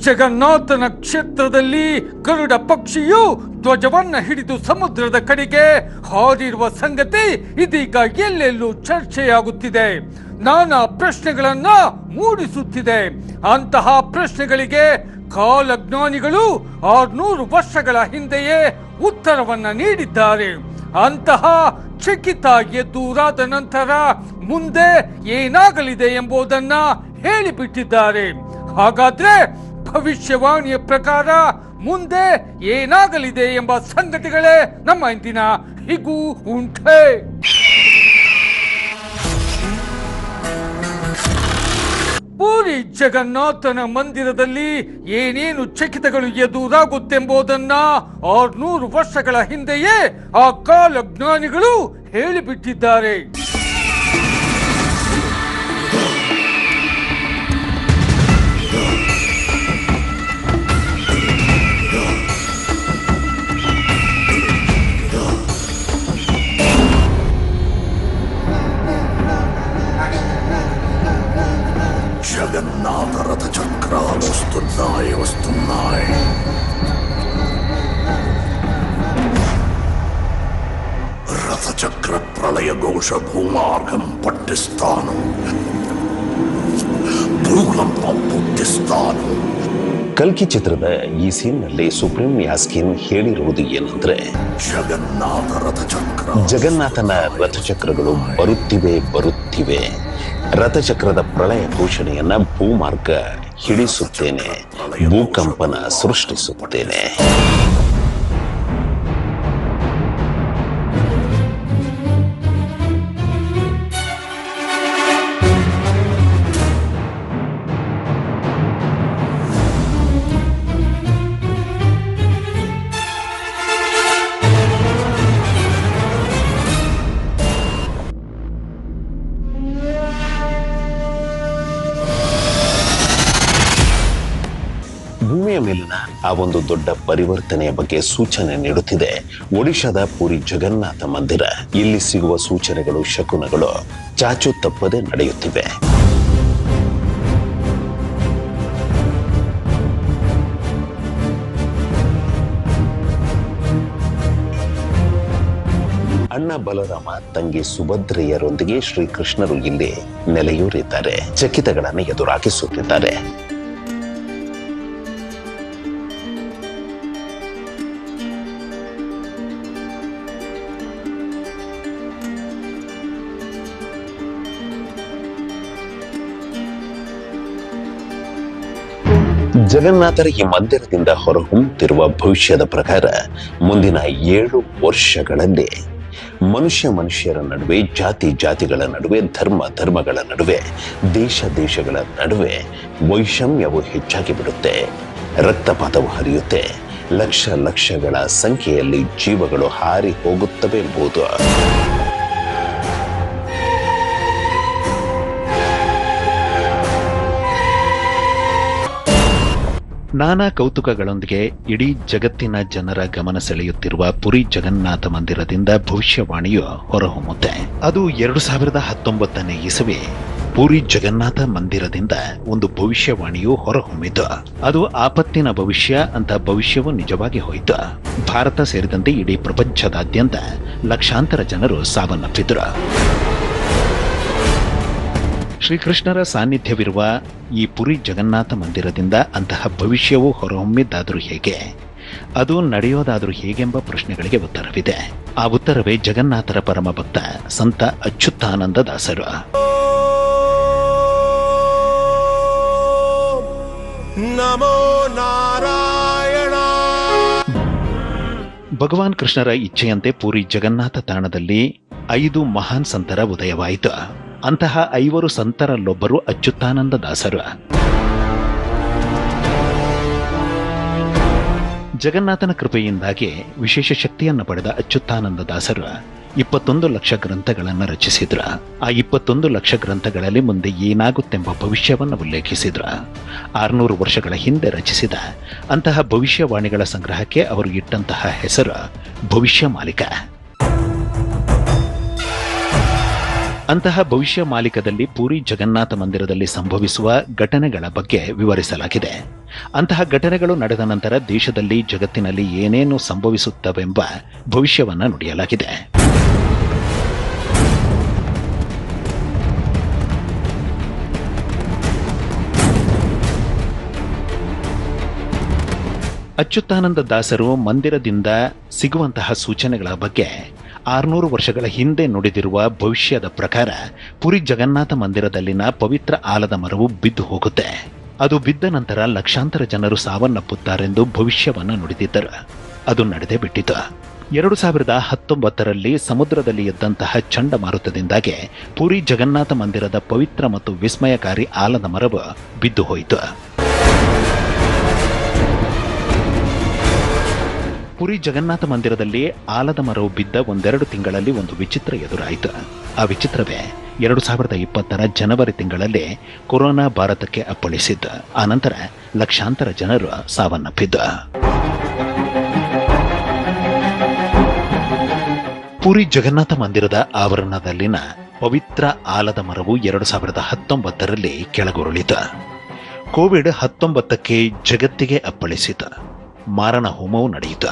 ಜಗನ್ನಾಥನ ಕ್ಷೇತ್ರದಲ್ಲಿ ಗರುಡ ಪಕ್ಷಿಯು ಧ್ವಜವನ್ನ ಹಿಡಿದು ಸಮುದ್ರದ ಕಡೆಗೆ ಹಾರಿರುವ ಸಂಗತಿ ಇದೀಗ ಎಲ್ಲೆಲ್ಲೂ ಚರ್ಚೆಯಾಗುತ್ತಿದೆ. ನಾನಾ ಪ್ರಶ್ನೆಗಳನ್ನ ಮೂಡಿಸುತ್ತಿದೆ. ಅಂತಹ ಪ್ರಶ್ನೆಗಳಿಗೆ ಕಾಲಜ್ಞಾನಿಗಳು 600 ವರ್ಷಗಳ ಹಿಂದೆಯೇ ಉತ್ತರವನ್ನ ನೀಡಿದ್ದಾರೆ. ಅಂತಹ ಚಕಿತ ಎದುರಾದ ನಂತರ ಮುಂದೆ ಏನಾಗಲಿದೆ ಎಂಬುದನ್ನ ಹೇಳಿಬಿಟ್ಟಿದ್ದಾರೆ. ಹಾಗಾದ್ರೆ ಭವಿಷ್ಯವಾಣಿಯ ಪ್ರಕಾರ ಮುಂದೆ ಏನಾಗಲಿದೆ ಎಂಬ ಸಂಗತಿಗಳೇ ನಮ್ಮ ಇಂದಿನ ಹಿಗೂ ಉಂಟೆ. ಪೂರಿ ಜಗನ್ನಾಥನ ಮಂದಿರದಲ್ಲಿ ಏನೇನು ಚಕಿತಗಳು ಎದುರಾಗುತ್ತೆಂಬುದನ್ನ 600 ವರ್ಷಗಳ ಹಿಂದೆಯೇ ಆ ಕಾಲಜ್ಞಾನಿಗಳು ಹೇಳಿಬಿಟ್ಟಿದ್ದಾರೆ. జగన్నాథ రథ చక్రాలు వస్తున్నాయి. రథ చక్ర ప్రళయ ఘోష భూమార్గం పట్టిస్తాను, ಭೂಕಂಪಂ ಹುಟ್ಟಿಸ್ತಾನು. ಕಲ್ಕಿ ಚಿತ್ರದ ಈ ಸೀನ್ನಲ್ಲಿ ಸುಪ್ರೀಂ ಯಾಸ್ಕಿನ್ ಹೇಳಿರುವುದು ಏನಂದ್ರೆ, ಜಗನ್ನಾಥನ ರಥಚಕ್ರಗಳು ಬರುತ್ತಿವೆ. ರಥಚಕ್ರದ ಪ್ರಳಯ ಘೋಷಣೆಯನ್ನ ಭೂಮಾರ್ಗ ಹಿಡಿಸುತ್ತೇನೆ, ಭೂಕಂಪನ ಸೃಷ್ಟಿಸುತ್ತೇನೆ. ಭೂಮಿಯ ಮೇಲಿನ ಆ ಒಂದು ದೊಡ್ಡ ಪರಿವರ್ತನೆಯ ಬಗ್ಗೆ ಸೂಚನೆ ನೀಡುತ್ತಿದೆ ಒಡಿಶಾದ ಪುರಿ ಜಗನ್ನಾಥ ಮಂದಿರ. ಇಲ್ಲಿ ಸಿಗುವ ಸೂಚನೆಗಳು, ಶಕುನಗಳು ಚಾಚು ತಪ್ಪದೆ ನಡೆಯುತ್ತಿವೆ. ಅಣ್ಣ ಬಲರಾಮ, ತಂಗಿ ಸುಭದ್ರೆಯರೊಂದಿಗೆ ಶ್ರೀಕೃಷ್ಣರು ಇಲ್ಲಿ ನೆಲೆಯೂರಿದ್ದಾರೆ. ಚಕಿತಗಳನ್ನು ಎದುರಾಗಿಸುತ್ತಿದ್ದಾರೆ. ಜಗನ್ನಾಥರ ಈ ಮಂದಿರದಿಂದ ಹೊರಹೊಮ್ಮುತ್ತಿರುವ ಭವಿಷ್ಯದ ಪ್ರಕಾರ ಮುಂದಿನ 7 ವರ್ಷಗಳಲ್ಲಿ ಮನುಷ್ಯರ ನಡುವೆ, ಜಾತಿಗಳ ನಡುವೆ, ಧರ್ಮಗಳ ನಡುವೆ, ದೇಶಗಳ ನಡುವೆ ವೈಷಮ್ಯವು ಹೆಚ್ಚಾಗಿ ಬಿಡುತ್ತೆ. ರಕ್ತಪಾತವು ಹರಿಯುತ್ತೆ. ಲಕ್ಷಗಳ ಸಂಖ್ಯೆಯಲ್ಲಿ ಜೀವಗಳು ಹಾರಿ ಹೋಗುತ್ತವೆ ಎಂಬುದು ನಾನಾ ಕೌತುಕಗಳೊಂದಿಗೆ ಇಡೀ ಜಗತ್ತಿನ ಜನರ ಗಮನ ಸೆಳೆಯುತ್ತಿರುವ ಪುರಿ ಜಗನ್ನಾಥ ಮಂದಿರದಿಂದ ಭವಿಷ್ಯವಾಣಿಯು ಹೊರಹೊಮ್ಮುತ್ತೆ. ಅದು 2019ನೇ ಇಸವಿ ಪುರಿ ಜಗನ್ನಾಥ ಮಂದಿರದಿಂದ ಒಂದು ಭವಿಷ್ಯವಾಣಿಯು ಹೊರಹೊಮ್ಮಿತು. ಅದು ಆಪತ್ತಿನ ಭವಿಷ್ಯ ಅಂತ ಭವಿಷ್ಯವು ನಿಜವಾಗಿ ಹೋಯಿತು. ಭಾರತ ಸೇರಿದಂತೆ ಇಡೀ ಪ್ರಪಂಚದಾದ್ಯಂತ ಲಕ್ಷಾಂತರ ಜನರು ಸಾವನ್ನಪ್ಪಿದ್ರು. ಶ್ರೀಕೃಷ್ಣರ ಸಾನ್ನಿಧ್ಯವಿರುವ ಈ ಪುರಿ ಜಗನ್ನಾಥ ಮಂದಿರದಿಂದ ಅಂತಹ ಭವಿಷ್ಯವು ಹೊರಹೊಮ್ಮಿದ್ದಾದರೂ ಹೇಗೆ, ಅದು ನಡೆಯೋದಾದರೂ ಹೇಗೆಂಬ ಪ್ರಶ್ನೆಗಳಿಗೆ ಉತ್ತರವಿದೆ. ಆ ಉತ್ತರವೇ ಜಗನ್ನಾಥರ ಪರಮ ಭಕ್ತ ಸಂತ ಅಚ್ಯುತಾನಂದ ದಾಸರು. ನಮೋ ನಾರಾಯಣ. ಭಗವಾನ್ ಕೃಷ್ಣರ ಇಚ್ಛೆಯಂತೆ ಪುರಿ ಜಗನ್ನಾಥ ತಾಣದಲ್ಲಿ 5 ಮಹಾನ್ ಸಂತರ ಉದಯವಾಯಿತು. ಅಂತಹ 5 ಸಂತರಲ್ಲೊಬ್ಬರು ಅಚ್ಯುತಾನಂದ ದಾಸರು. ಜಗನ್ನಾಥನ ಕೃಪೆಯಿಂದಾಗಿ ವಿಶೇಷ ಶಕ್ತಿಯನ್ನು ಪಡೆದ ಅಚ್ಯುತಾನಂದ ದಾಸರು 21 ಲಕ್ಷ ಗ್ರಂಥಗಳನ್ನು ರಚಿಸಿದ್ರು. ಆ 21 ಲಕ್ಷ ಗ್ರಂಥಗಳಲ್ಲಿ ಮುಂದೆ ಏನಾಗುತ್ತೆಂಬ ಭವಿಷ್ಯವನ್ನು ಉಲ್ಲೇಖಿಸಿದ್ರು. 600 ವರ್ಷಗಳ ಹಿಂದೆ ರಚಿಸಿದ ಅಂತಹ ಭವಿಷ್ಯವಾಣಿಗಳ ಸಂಗ್ರಹಕ್ಕೆ ಅವರು ಇಟ್ಟಂತಹ ಹೆಸರು ಭವಿಷ್ಯ ಮಾಲಿಕ. ಅಂತಹ ಭವಿಷ್ಯ ಮಾಲಿಕದಲ್ಲಿ ಪೂರಿ ಜಗನ್ನಾಥ ಮಂದಿರದಲ್ಲಿ ಸಂಭವಿಸುವ ಘಟನೆಗಳ ಬಗ್ಗೆ ವಿವರಿಸಲಾಗಿದೆ. ಅಂತಹ ಘಟನೆಗಳು ನಡೆದ ನಂತರ ದೇಶದಲ್ಲಿ ಜಗತ್ತಿನಲ್ಲಿ ಏನೇನು ಸಂಭವಿಸುತ್ತವೆಂಬ ಭವಿಷ್ಯವನ್ನ ನುಡಿಯಲಾಗಿದೆ. ಅಚ್ಯುತಾನಂದ ದಾಸರು ಮಂದಿರದಿಂದ ಸಿಗುವಂತಹ ಸೂಚನೆಗಳ ಬಗ್ಗೆ 600 ವರ್ಷಗಳ ಹಿಂದೆ ನುಡಿದಿರುವ ಭವಿಷ್ಯದ ಪ್ರಕಾರ ಪುರಿ ಜಗನ್ನಾಥ ಮಂದಿರದಲ್ಲಿನ ಪವಿತ್ರ ಆಲದ ಮರವು ಬಿದ್ದು ಹೋಗುತ್ತೆ. ಅದು ಬಿದ್ದ ನಂತರ ಲಕ್ಷಾಂತರ ಜನರು ಸಾವನ್ನಪ್ಪುತ್ತಾರೆಂದು ಭವಿಷ್ಯವನ್ನ ನುಡಿದಿದ್ದರು. ಅದು ನಡೆದೇ ಬಿಟ್ಟಿತು. 2019ರಲ್ಲಿ ಸಮುದ್ರದಲ್ಲಿ ಎದ್ದಂತಹ ಚಂಡಮಾರುತದಿಂದಾಗಿ ಪುರಿ ಜಗನ್ನಾಥ ಮಂದಿರದ ಪವಿತ್ರ ಮತ್ತು ವಿಸ್ಮಯಕಾರಿ ಆಲದ ಮರವು ಬಿದ್ದು ಹೋಯಿತು. ಪುರಿ ಜಗನ್ನಾಥ ಮಂದಿರದಲ್ಲಿ ಆಲದ ಮರವು ಬಿದ್ದ 1-2 ತಿಂಗಳಲ್ಲಿ ಒಂದು ವಿಚಿತ್ರ ಎದುರಾಯಿತು. ಆ ವಿಚಿತ್ರವೇ 2020ರ ಜನವರಿ ತಿಂಗಳಲ್ಲಿ ಕೊರೋನಾ ಭಾರತಕ್ಕೆ ಅಪ್ಪಳಿಸಿದ್ದು. ಆನಂತರ ಲಕ್ಷಾಂತರ ಜನರು ಸಾವನ್ನಪ್ಪಿದ್ದು. ಪುರಿ ಜಗನ್ನಾಥ ಮಂದಿರದ ಆವರಣದಲ್ಲಿನ ಪವಿತ್ರ ಆಲದ ಮರವು 2019ರಲ್ಲಿ ಕೆಳಗುರುಳಿತು. ಕೋವಿಡ್-19ಕ್ಕೆ ಜಗತ್ತಿಗೆ ಅಪ್ಪಳಿಸಿತು. ಮಾರಣ ಹೋಮವು ನಡೆಯಿತು.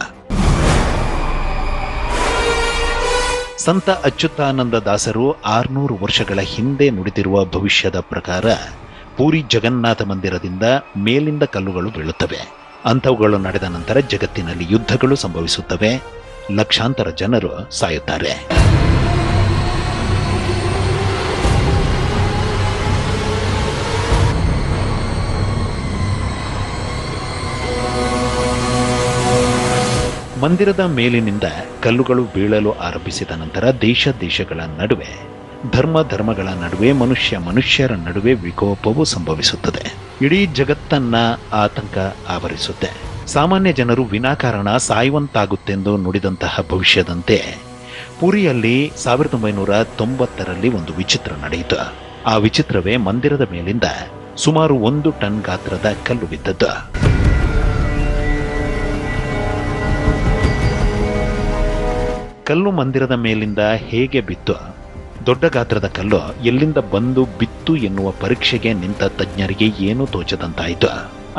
ಸಂತ ಅಚ್ಯುತಾನಂದ ದಾಸರು 600 ವರ್ಷಗಳ ಹಿಂದೆ ನುಡಿದಿರುವ ಭವಿಷ್ಯದ ಪ್ರಕಾರ ಪೂರಿ ಜಗನ್ನಾಥ ಮಂದಿರದಿಂದ ಮೇಲಿಂದ ಕಲ್ಲುಗಳು ಬೀಳುತ್ತವೆ. ಅಂಥವುಗಳು ನಡೆದ ನಂತರ ಜಗತ್ತಿನಲ್ಲಿ ಯುದ್ಧಗಳು ಸಂಭವಿಸುತ್ತವೆ. ಲಕ್ಷಾಂತರ ಜನರು ಸಾಯುತ್ತಾರೆ. ಮಂದಿರದ ಮೇಲಿನಿಂದ ಕಲ್ಲುಗಳು ಬೀಳಲು ಆರಂಭಿಸಿದ ನಂತರ ದೇಶಗಳ ನಡುವೆ, ಧರ್ಮಗಳ ನಡುವೆ, ಮನುಷ್ಯರ ನಡುವೆ ವಿಕೋಪವು ಸಂಭವಿಸುತ್ತದೆ. ಇಡೀ ಜಗತ್ತನ್ನ ಆತಂಕ ಆವರಿಸುತ್ತೆ. ಸಾಮಾನ್ಯ ಜನರು ವಿನಾಕಾರಣ ಸಾಯುವಂತಾಗುತ್ತೆಂದು ನುಡಿದಂತಹ ಭವಿಷ್ಯದಂತೆ ಪುರಿಯಲ್ಲಿ 1990ರಲ್ಲಿ ಒಂದು ವಿಚಿತ್ರ ನಡೆಯಿತು. ಆ ವಿಚಿತ್ರವೇ ಮಂದಿರದ ಮೇಲಿಂದ ಸುಮಾರು 1 ಟನ್ ಗಾತ್ರದ ಕಲ್ಲು ಬಿದ್ದದ್ದು. ಕಲ್ಲು ಮಂದಿರದ ಮೇಲಿಂದ ಹೇಗೆ ಬಿತ್ತು? ದೊಡ್ಡ ಗಾತ್ರದ ಕಲ್ಲು ಎಲ್ಲಿಂದ ಬಂದು ಬಿತ್ತು ಎನ್ನುವ ಪರೀಕ್ಷೆಗೆ ನಿಂತ ತಜ್ಞರಿಗೆ ಏನೂ ತೋಚದಂತಾಯಿತು.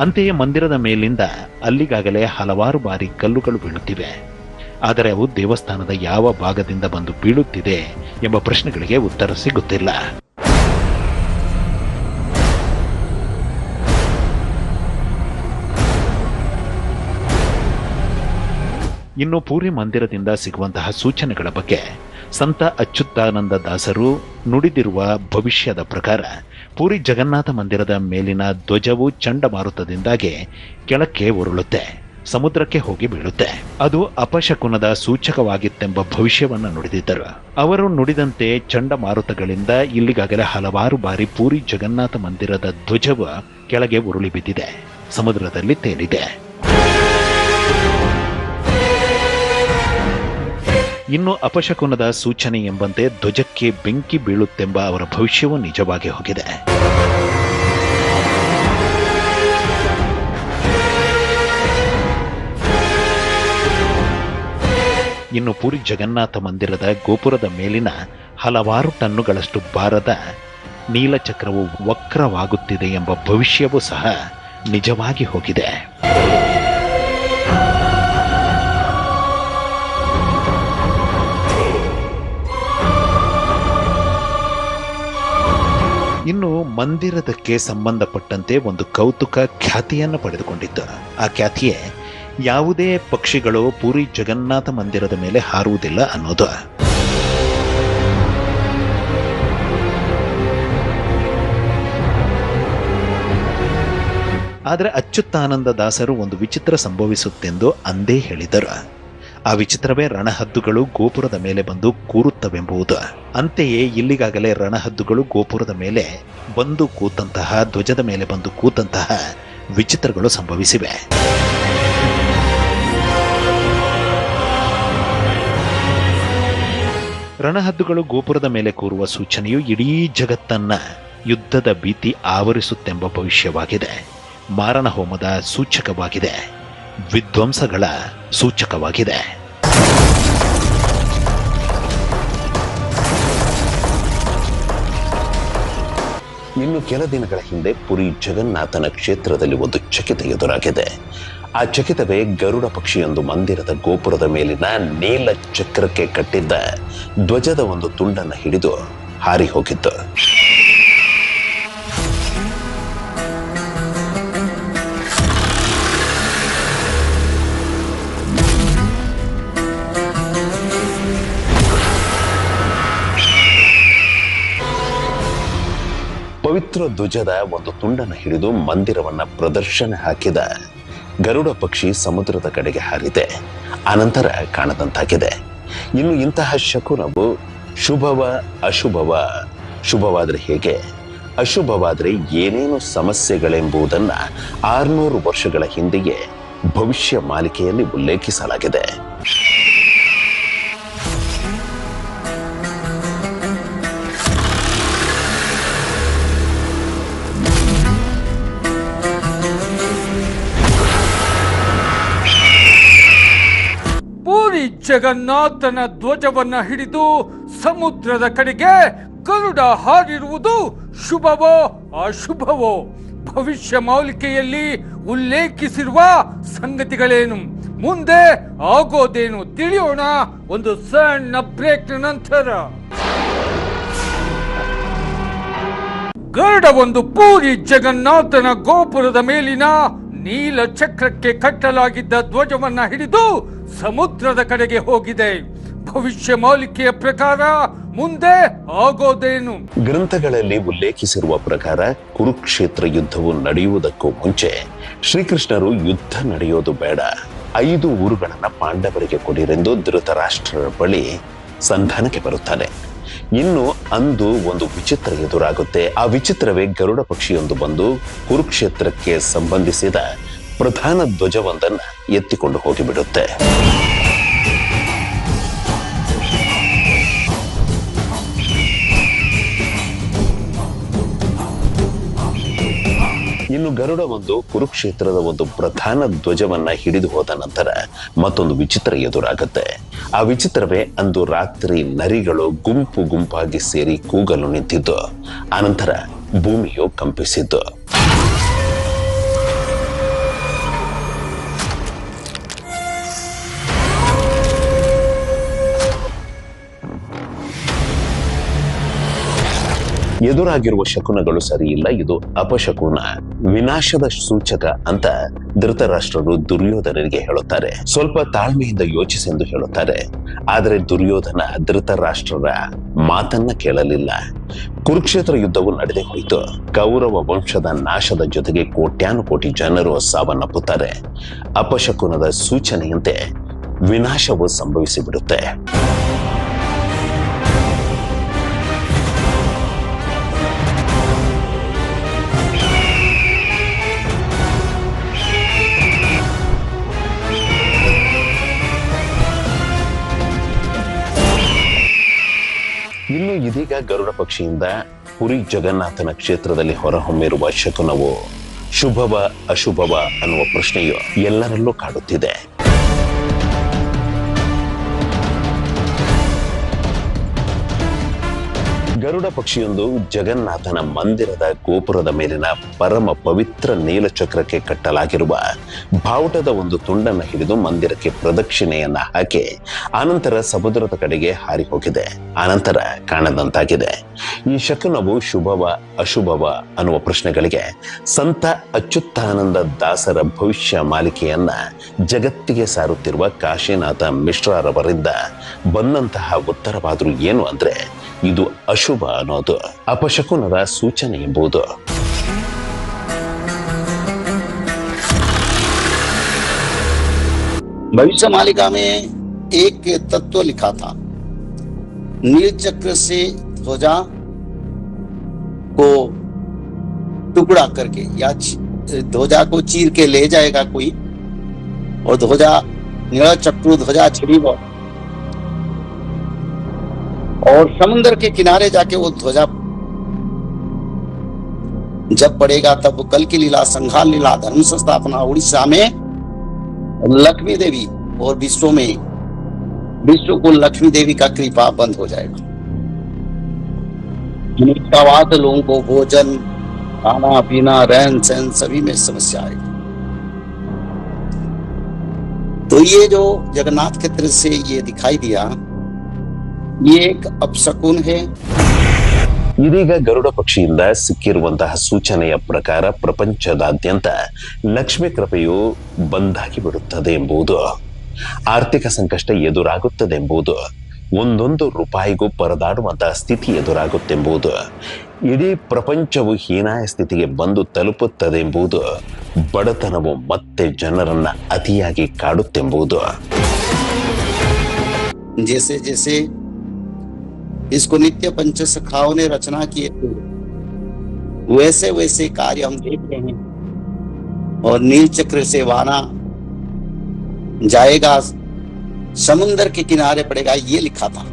ಅಂತೆಯೇ ಮಂದಿರದ ಮೇಲಿಂದ ಅಲ್ಲಿಗಾಗಲೇ ಹಲವಾರು ಬಾರಿ ಕಲ್ಲುಗಳು ಬೀಳುತ್ತಿವೆ. ಆದರೆ ಅವು ದೇವಸ್ಥಾನದ ಯಾವ ಭಾಗದಿಂದ ಬಂದು ಬೀಳುತ್ತಿದೆ ಎಂಬ ಪ್ರಶ್ನೆಗಳಿಗೆ ಉತ್ತರ ಸಿಗುತ್ತಿಲ್ಲ. ಇನ್ನು ಪೂರಿ ಮಂದಿರದಿಂದ ಸಿಗುವಂತಹ ಸೂಚನೆಗಳ ಬಗ್ಗೆ ಸಂತ ಅಚ್ಯುತಾನಂದ ದಾಸರು ನುಡಿದಿರುವ ಭವಿಷ್ಯದ ಪ್ರಕಾರ ಪೂರಿ ಜಗನ್ನಾಥ ಮಂದಿರದ ಮೇಲಿನ ಧ್ವಜವು ಚಂಡಮಾರುತದಿಂದಾಗಿ ಕೆಳಕ್ಕೆ ಉರುಳುತ್ತೆ, ಸಮುದ್ರಕ್ಕೆ ಹೋಗಿ ಬೀಳುತ್ತೆ. ಅದು ಅಪಶಕುನದ ಸೂಚಕವಾಗಿತ್ತೆಂಬ ಭವಿಷ್ಯವನ್ನು ನುಡಿದಿದ್ದರು. ಅವರು ನುಡಿದಂತೆ ಚಂಡಮಾರುತಗಳಿಂದ ಇಲ್ಲಿಗಾಗಲೇ ಹಲವಾರು ಬಾರಿ ಪೂರಿ ಜಗನ್ನಾಥ ಮಂದಿರದ ಧ್ವಜವು ಕೆಳಗೆ ಉರುಳಿ ಬಿದ್ದಿದೆ, ಸಮುದ್ರದಲ್ಲಿ ತೇಲಿದೆ. ಇನ್ನು ಅಪಶಕುನದ ಸೂಚನೆ ಎಂಬಂತೆ ಧ್ವಜಕ್ಕೆ ಬೆಂಕಿ ಬೀಳುತ್ತೆಂಬ ಅವರ ಭವಿಷ್ಯವು ನಿಜವಾಗಿ ಹೋಗಿದೆ. ಇನ್ನು ಪುರಿ ಜಗನ್ನಾಥ ಮಂದಿರದ ಗೋಪುರದ ಮೇಲಿನ ಹಲವಾರು ಟನ್ನುಗಳಷ್ಟು ಭಾರದ ನೀಲಚಕ್ರವು ವಕ್ರವಾಗುತ್ತಿದೆ ಎಂಬ ಭವಿಷ್ಯವೂ ಸಹ ನಿಜವಾಗಿ ಹೋಗಿದೆ. ಇನ್ನು ಮಂದಿರದಕ್ಕೆ ಸಂಬಂಧಪಟ್ಟಂತೆ ಒಂದು ಕೌತುಕ ಖ್ಯಾತಿಯನ್ನು ಪಡೆದುಕೊಂಡಿತ್ತು. ಆ ಖ್ಯಾತಿಯೇ ಯಾವುದೇ ಪಕ್ಷಿಗಳು ಪೂರಿ ಜಗನ್ನಾಥ ಮಂದಿರದ ಮೇಲೆ ಹಾರುವುದಿಲ್ಲ ಅನ್ನೋದು. ಆದರೆ ಅಚ್ಯುತಾನಂದ ದಾಸರು ಒಂದು ವಿಚಿತ್ರ ಸಂಭವಿಸುತ್ತೆಂದು ಅಂದೇ ಹೇಳಿದರು. ಆ ವಿಚಿತ್ರವೇ ರಣಹದ್ದುಗಳು ಗೋಪುರದ ಮೇಲೆ ಬಂದು ಕೂರುತ್ತವೆಂಬುದು. ಅಂತೆಯೇ ಇಲ್ಲಿಗಾಗಲೇ ರಣಹದ್ದುಗಳು ಗೋಪುರದ ಮೇಲೆ ಬಂದು ಕೂತಂತಹ, ಧ್ವಜದ ಮೇಲೆ ಬಂದು ಕೂತಂತಹ ವಿಚಿತ್ರಗಳು ಸಂಭವಿಸಿವೆ. ರಣಹದ್ದುಗಳು ಗೋಪುರದ ಮೇಲೆ ಕೂರುವ ಸೂಚನೆಯು ಇಡೀ ಜಗತ್ತನ್ನ ಯುದ್ಧದ ಭೀತಿ ಆವರಿಸುತ್ತೆಂಬ ಭವಿಷ್ಯವಾಗಿದೆ. ಮಾರಣ ಹೋಮದ ಸೂಚಕವಾಗಿದೆ, ವಿಧ್ವಂಸಗಳ ಸೂಚಕವಾಗಿದೆ. ಇನ್ನು ಕೆಲ ದಿನಗಳ ಹಿಂದೆ ಪುರಿ ಜಗನ್ನಾಥನ ಕ್ಷೇತ್ರದಲ್ಲಿ ಒಂದು ಚಕಿತ ಎದುರಾಗಿದೆ. ಆ ಚಕಿತವೇ ಗರುಡ ಪಕ್ಷಿಯೊಂದು ಮಂದಿರದ ಗೋಪುರದ ಮೇಲಿನ ನೀಲ ಚಕ್ರಕ್ಕೆ ಕಟ್ಟಿದ್ದ ಧ್ವಜದ ಒಂದು ತುಂಡನ್ನು ಹಿಡಿದು ಹಾರಿ ಹೋಗಿತ್ತು. ಪವಿತ್ರ ಧ್ವಜದ ಒಂದು ತುಂಡನ್ನು ಹಿಡಿದು ಮಂದಿರವನ್ನ ಪ್ರದರ್ಶನ ಹಾಕಿದ ಗರುಡ ಪಕ್ಷಿ ಸಮುದ್ರದ ಕಡೆಗೆ ಹಾರಿದೆ. ಅನಂತರ ಕಾಣದಂತಾಗಿದೆ. ಇನ್ನು ಇಂತಹ ಶಕುನವು ಶುಭವ ಅಶುಭವ, ಶುಭವಾದ್ರೆ ಹೇಗೆ, ಅಶುಭವಾದ್ರೆ ಏನೇನು ಸಮಸ್ಯೆಗಳೆಂಬುದನ್ನ 600 ವರ್ಷಗಳ ಹಿಂದೆಯೇ ಭವಿಷ್ಯ ಮಾಲಿಕೆಯಲ್ಲಿ ಉಲ್ಲೇಖಿಸಲಾಗಿದೆ. ಪೂರಿ ಜಗನ್ನಾಥನ ಧ್ವಜವನ್ನ ಹಿಡಿದು ಸಮುದ್ರದ ಕಡೆಗೆ ಗರುಡ ಹಾರಿರುವುದು ಶುಭವೋ ಅಶುಭವೋ? ಭವಿಷ್ಯ ಮಾಲಿಕೆಯಲ್ಲಿ ಉಲ್ಲೇಖಿಸಿರುವ ಸಂಗತಿಗಳೇನು, ಮುಂದೆ ಆಗೋದೇನು ತಿಳಿಯೋಣ ಒಂದು ಸಣ್ಣ ಬ್ರೇಕ್ ನಂತರ. ಗರುಡ ಒಂದು ಪೂರಿ ಜಗನ್ನಾಥನ ಗೋಪುರದ ಮೇಲಿನ ನೀಲ ಚಕ್ರಕ್ಕೆ ಕಟ್ಟಲಾಗಿದ್ದ ಧ್ವಜವನ್ನ ಹಿಡಿದು ಸಮುದ್ರದ ಕಡೆಗೆ ಹೋಗಿದೆ. ಭವಿಷ್ಯ ಮಾಲಿಕೆಯ ಪ್ರಕಾರ ಮುಂದೆ ಆಗೋದೇನು? ಗ್ರಂಥಗಳಲ್ಲಿ ಉಲ್ಲೇಖಿಸಿರುವ ಪ್ರಕಾರ ಕುರುಕ್ಷೇತ್ರ ಯುದ್ಧವು ನಡೆಯುವುದಕ್ಕೂ ಮುಂಚೆ ಶ್ರೀಕೃಷ್ಣರು ಯುದ್ಧ ನಡೆಯೋದು ಬೇಡ, 5 ಊರುಗಳನ್ನ ಪಾಂಡವರಿಗೆ ಕೊಡಿರೆಂದು ಧೃತರಾಷ್ಟ್ರರ ಬಳಿ ಸಂಧಾನಕ್ಕೆ ಬರುತ್ತಾನೆ. ಇನ್ನು ಅಂದು ಒಂದು ವಿಚಿತ್ರ ಎದುರಾಗುತ್ತೆ. ಆ ವಿಚಿತ್ರವೇ ಗರುಡ ಪಕ್ಷಿಯೊಂದು ಬಂದು ಕುರುಕ್ಷೇತ್ರಕ್ಕೆ ಸಂಬಂಧಿಸಿದ ಪ್ರಧಾನ ಧ್ವಜವೊಂದನ್ನ ಎತ್ತಿಕೊಂಡು ಹೋಗಿಬಿಡುತ್ತೆ. ಇನ್ನು ಗರುಡ ಒಂದು ಕುರುಕ್ಷೇತ್ರದ ಒಂದು ಪ್ರಧಾನ ಧ್ವಜವನ್ನ ಹಿಡಿದು ಹೋದ ನಂತರ ಮತ್ತೊಂದು ವಿಚಿತ್ರ ಎದುರಾಗುತ್ತೆ. ಆ ವಿಚಿತ್ರವೇ ಅಂದು ರಾತ್ರಿ ನರಿಗಳು ಗುಂಪು ಗುಂಪಾಗಿ ಸೇರಿ ಕೂಗಲು ನಿಂತಿದ್ದು, ಆನಂತರ ಭೂಮಿಯು ಕಂಪಿಸಿದ್ದು. ಎದುರಾಗಿರುವ ಶಕುನಗಳು ಸರಿಯಿಲ್ಲ, ಇದು ಅಪಶಕುನ, ವಿನಾಶದ ಸೂಚಕ ಅಂತ ಧೃತರಾಷ್ಟ್ರರು ದುರ್ಯೋಧನನಿಗೆ ಹೇಳುತ್ತಾರೆ. ಸ್ವಲ್ಪ ತಾಳ್ಮೆಯಿಂದ ಯೋಚಿಸೆಂದು ಹೇಳುತ್ತಾರೆ. ಆದರೆ ದುರ್ಯೋಧನ ಧೃತರಾಷ್ಟ್ರರ ಮಾತನ್ನ ಕೇಳಲಿಲ್ಲ. ಕುರುಕ್ಷೇತ್ರ ಯುದ್ಧವು ನಡೆದೇ ಹೋಯಿತು. ಕೌರವ ವಂಶದ ನಾಶದ ಜೊತೆಗೆ ಕೋಟ್ಯಾನುಕೋಟಿ ಜನರು ಸಾವನ್ನಪ್ಪುತ್ತಾರೆ. ಅಪಶಕುನದ ಸೂಚನೆಯಂತೆ ವಿನಾಶವು ಸಂಭವಿಸಿಬಿಡುತ್ತೆ. ಇನ್ನು ಇದೀಗ ಗರುಡ ಪಕ್ಷಿಯಿಂದ ಪುರಿ ಜಗನ್ನಾಥನ ಕ್ಷೇತ್ರದಲ್ಲಿ ಹೊರಹೊಮ್ಮಿರುವ ಶಕುನವು ಶುಭವ ಅಶುಭವ ಅನ್ನುವ ಪ್ರಶ್ನೆಯು ಎಲ್ಲರಲ್ಲೂ ಕಾಡುತ್ತಿದೆ. ಗರುಡ ಪಕ್ಷಿಯೊಂದು ಜಗನ್ನಾಥನ ಮಂದಿರದ ಗೋಪುರದ ಮೇಲಿನ ಪರಮ ಪವಿತ್ರ ನೀಲಚಕ್ರಕ್ಕೆ ಕಟ್ಟಲಾಗಿರುವ ಬಾವುಟದ ಒಂದು ತುಂಡನ್ನು ಹಿಡಿದು ಮಂದಿರಕ್ಕೆ ಪ್ರದಕ್ಷಿಣೆಯನ್ನ ಹಾಕಿ ಆನಂತರ ಸಮುದ್ರದ ಕಡೆಗೆ ಹಾರಿ ಹೋಗಿದೆ. ಆನಂತರ ಕಾಣದಂತಾಗಿದೆ. ಈ ಶಕುನವು ಶುಭವ ಅಶುಭವ ಅನ್ನುವ ಪ್ರಶ್ನೆಗಳಿಗೆ ಸಂತ ಅಚ್ಯುತಾನಂದ ದಾಸರ ಭವಿಷ್ಯ ಮಾಲಿಕೆಯನ್ನ ಜಗತ್ತಿಗೆ ಸಾರುತ್ತಿರುವ ಕಾಶಿನಾಥ ಮಿಶ್ರರವರಿಂದ ಬಂದಂತಹ ಉತ್ತರವಾದರೂ ಏನು ಅಂದ್ರೆ ಇದು ಅಶುಭ ಅನ್ನೋದು, ಅಪಶಕುನದ ಸೂಚನೆ ಎಂಬುದು. भविष्य मालिका में एक तत्व लिखा था, नील चक्र से ध्वजा को टुकड़ा करके या ध्वजा को चीर के ले जाएगा कोई, और ध्वजा नील चक्र ध्वजा छिड़ी और समुद्र के किनारे जाके वो ध्वजा जब पड़ेगा तब कल की लीला, संघार लीला, धर्म संस्थापना उड़ीसा में लक्ष्मी देवी और विश्व में विश्व को लक्ष्मी देवी का कृपा बंद हो जाएगा। लोगों को भोजन खाना पीना रहन सहन सभी में समस्या आएगी। तो ये जो जगन्नाथ के तरह से ये दिखाई दिया, ये एक अपशकुन है। ಇದೀಗ ಗರುಡ ಪಕ್ಷಿಯಿಂದ ಸಿಕ್ಕಿರುವಂತಹ ಸೂಚನೆಯ ಪ್ರಕಾರ ಪ್ರಪಂಚದಾದ್ಯಂತ ಲಕ್ಷ್ಮಿ ಕೃಪೆಯು ಬಂದಾಗಿ ಬಿಡುತ್ತದೆ ಎಂಬುದು, ಆರ್ಥಿಕ ಸಂಕಷ್ಟ ಎದುರಾಗುತ್ತದೆ ಎಂಬುದು, ಒಂದೊಂದು ರೂಪಾಯಿಗೂ ಪರದಾಡುವಂತಹ ಸ್ಥಿತಿ ಎದುರಾಗುತ್ತೆಂಬುದು, ಇಡೀ ಪ್ರಪಂಚವು ಹೀನಾಯ ಸ್ಥಿತಿಗೆ ಬಂದು ತಲುಪುತ್ತದೆ ಎಂಬುದು, ಬಡತನವು ಮತ್ತೆ ಜನರನ್ನ ಅತಿಯಾಗಿ ಕಾಡುತ್ತೆಂಬುದು. जैसे जैसे इसको नित्य पंच सखाओं ने रचना किए थे, वैसे वैसे कार्य हम देख रहे हैं। और नील चक्र से वाना जाएगा, समुन्दर के किनारे पड़ेगा, ये लिखा था।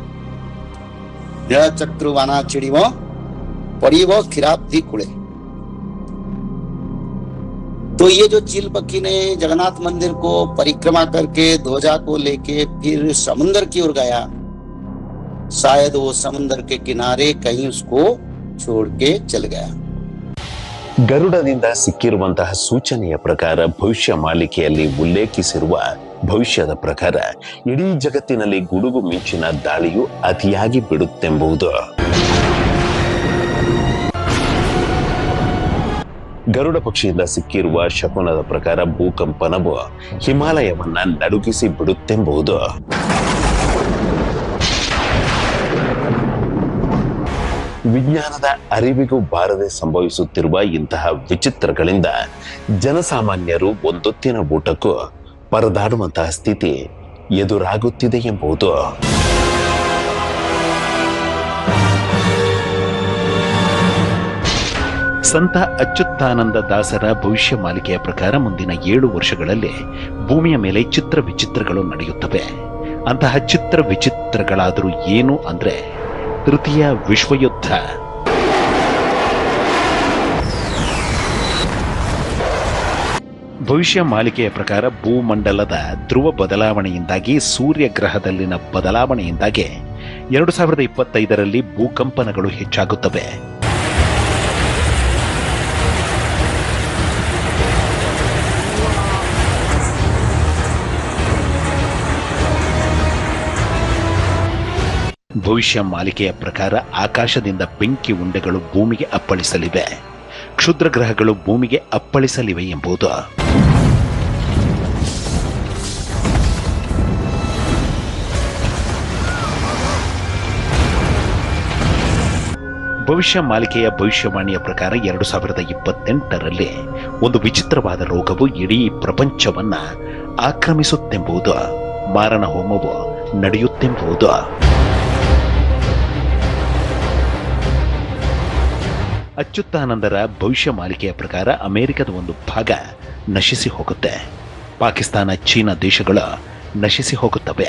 नील चक्र वाना चिड़ी वो पड़ी वो खिराब थी कुड़े। तो ये जो चील पक्षी ने जगन्नाथ मंदिर को परिक्रमा करके ध्वजा को लेके फिर समुन्दर की ओर गया, शायद वो समुन्दर के किनारे कहीं उसको छोड़ के चल गया। ಗರುಡದಿಂದ ಸಿಕ್ಕಿರುವಂತಹ ಸೂಚನೆಯ ಪ್ರಕಾರ, ಭವಿಷ್ಯ ಮಾಲಿಕೆಯಲ್ಲಿ ಉಲ್ಲೇಖಿಸಿರುವ ಭವಿಷ್ಯದ ಪ್ರಕಾರ ಇಡೀ ಜಗತ್ತಿನಲ್ಲಿ ಗುಡುಗು ಮಿಂಚಿನ ದಾಳಿಯು ಅತಿಯಾಗಿ ಬಿಡುತ್ತೆಂಬುದು. ಗರುಡ ಪಕ್ಷಿಯಿಂದ ಸಿಕ್ಕಿರುವ ಶಕುನದ ಪ್ರಕಾರ ಭೂಕಂಪನವು ಹಿಮಾಲಯವನ್ನ ನಡುಗಿಸಿ ಬಿಡುತ್ತೆಂಬುದು. ವಿಜ್ಞಾನದ ಅರಿವಿಗೂ ಬಾರದೆ ಸಂಭವಿಸುತ್ತಿರುವ ಇಂತಹ ವಿಚಿತ್ರಗಳಿಂದ ಜನಸಾಮಾನ್ಯರು ಒಂದೊತ್ತಿನ ಊಟಕ್ಕೂ ಪರದಾಡುವಂತಹ ಸ್ಥಿತಿ ಎದುರಾಗುತ್ತಿದೆ ಎಂಬುದು. ಸಂತ ಅಚ್ಯುತಾನಂದ ದಾಸರ ಭವಿಷ್ಯ ಮಾಲಿಕೆಯ ಪ್ರಕಾರ ಮುಂದಿನ 7 ವರ್ಷಗಳಲ್ಲಿ ಭೂಮಿಯ ಮೇಲೆ ಚಿತ್ರ ವಿಚಿತ್ರಗಳು ನಡೆಯುತ್ತವೆ. ಅಂತಹ ಚಿತ್ರ ವಿಚಿತ್ರಗಳಾದರೂ ಏನು ಅಂದ್ರೆ ತೃತೀಯ ವಿಶ್ವಯುದ್ಧ. ಭವಿಷ್ಯ ಮಾಲಿಕೆಯ ಪ್ರಕಾರ ಭೂಮಂಡಲದ ಧ್ರುವ ಬದಲಾವಣೆಯಿಂದಾಗಿ, ಸೂರ್ಯ ಗ್ರಹದಲ್ಲಿನ ಬದಲಾವಣೆಯಿಂದಾಗಿ 2025ರಲ್ಲಿ ಭೂಕಂಪನಗಳು ಹೆಚ್ಚಾಗುತ್ತವೆ. ಭವಿಷ್ಯ ಮಾಲಿಕೆಯ ಪ್ರಕಾರ ಆಕಾಶದಿಂದ ಬೆಂಕಿ ಉಂಡೆಗಳು ಭೂಮಿಗೆ ಅಪ್ಪಳಿಸಲಿವೆ, ಕ್ಷುದ್ರ ಗ್ರಹಗಳು ಭೂಮಿಗೆ ಅಪ್ಪಳಿಸಲಿವೆ ಎಂಬುದು. ಭವಿಷ್ಯ ಮಾಲಿಕೆಯ ಭವಿಷ್ಯವಾಣಿಯ ಪ್ರಕಾರ 2028ರಲ್ಲಿ ಒಂದು ವಿಚಿತ್ರವಾದ ರೋಗವು ಇಡೀ ಪ್ರಪಂಚವನ್ನ ಆಕ್ರಮಿಸುತ್ತೆಂಬುದು, ಮಾರಣ ಹೋಮವು ನಡೆಯುತ್ತೆಂಬುದು. ಅಚ್ಯುತಾನಂದರ ಭವಿಷ್ಯ ಮಾಲಿಕೆಯ ಪ್ರಕಾರ ಅಮೆರಿಕದ ಒಂದು ಭಾಗ ನಶಿಸಿ ಹೋಗುತ್ತೆ, ಪಾಕಿಸ್ತಾನ, ಚೀನಾ ದೇಶಗಳು ನಶಿಸಿ ಹೋಗುತ್ತವೆ.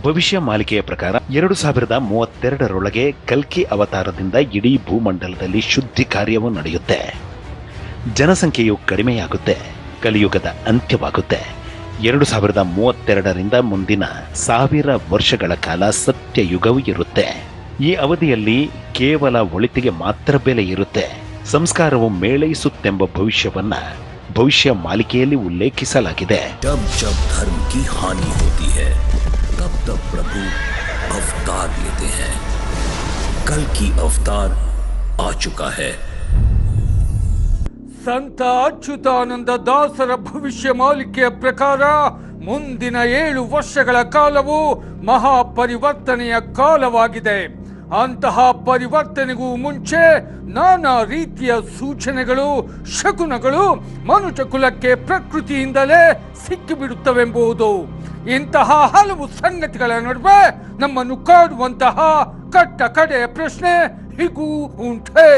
ಭವಿಷ್ಯ ಮಾಲಿಕೆಯ ಪ್ರಕಾರ 2032ರೊಳಗೆ ಕಲ್ಕಿ ಅವತಾರದಿಂದ ಇಡೀ ಭೂಮಂಡಲದಲ್ಲಿ ಶುದ್ಧಿ ಕಾರ್ಯವು ನಡೆಯುತ್ತೆ, ಜನಸಂಖ್ಯೆಯು ಕಡಿಮೆಯಾಗುತ್ತೆ, ಕಲಿಯುಗದ ಅಂತ್ಯವಾಗುತ್ತೆ. 2032ರಿಂದ ಮುಂದಿನ 1000 ವರ್ಷಗಳ ಕಾಲ ಸತ್ಯಯುಗವೂ ಇರುತ್ತೆ. ಈ ಅವಧಿಯಲ್ಲಿ ಕೇವಲ ಒಳಿತಿಗೆ ಮಾತ್ರ ಬೆಲೆ ಇರುತ್ತೆ, ಸಂಸ್ಕಾರವು ಮೇಳೈಸುತ್ತೆಂಬ ಭವಿಷ್ಯವನ್ನ ಭವಿಷ್ಯ ಮಾಲಿಕೆಯಲ್ಲಿ ಉಲ್ಲೇಖಿಸಲಾಗಿದೆ. जब जब धर्म की हानि होती है तब तब प्रभु अवतार लेते हैं। कल की अवतार आ चुका है। ಸಂತ ಅಚ್ಯುತಾನಂದ ದಾಸರ ಭವಿಷ್ಯ ಮಾಲಿಕೆಯ ಪ್ರಕಾರ ಮುಂದಿನ 7 ವರ್ಷಗಳ ಕಾಲವು ಮಹಾಪರಿವರ್ತನೆಯ ಕಾಲವಾಗಿದೆ. ಅಂತಹ ಪರಿವರ್ತನೆಗೂ ಮುಂಚೆ ನಾನಾ ರೀತಿಯ ಸೂಚನೆಗಳು, ಶಕುನಗಳು ಮನುಷ್ಯ ಕುಲಕ್ಕೆ ಪ್ರಕೃತಿಯಿಂದಲೇ ಸಿಕ್ಕಿಬಿಡುತ್ತವೆಂಬುದು. ಇಂತಹ ಹಲವು ಸಂಗತಿಗಳ ನಡುವೆ ನಮ್ಮನ್ನು ಕಾಡುವಂತಹ ಕಟ್ಟ ಕಡೆಯ ಪ್ರಶ್ನೆ ಹೀಗೂ ಉಂಟೆ.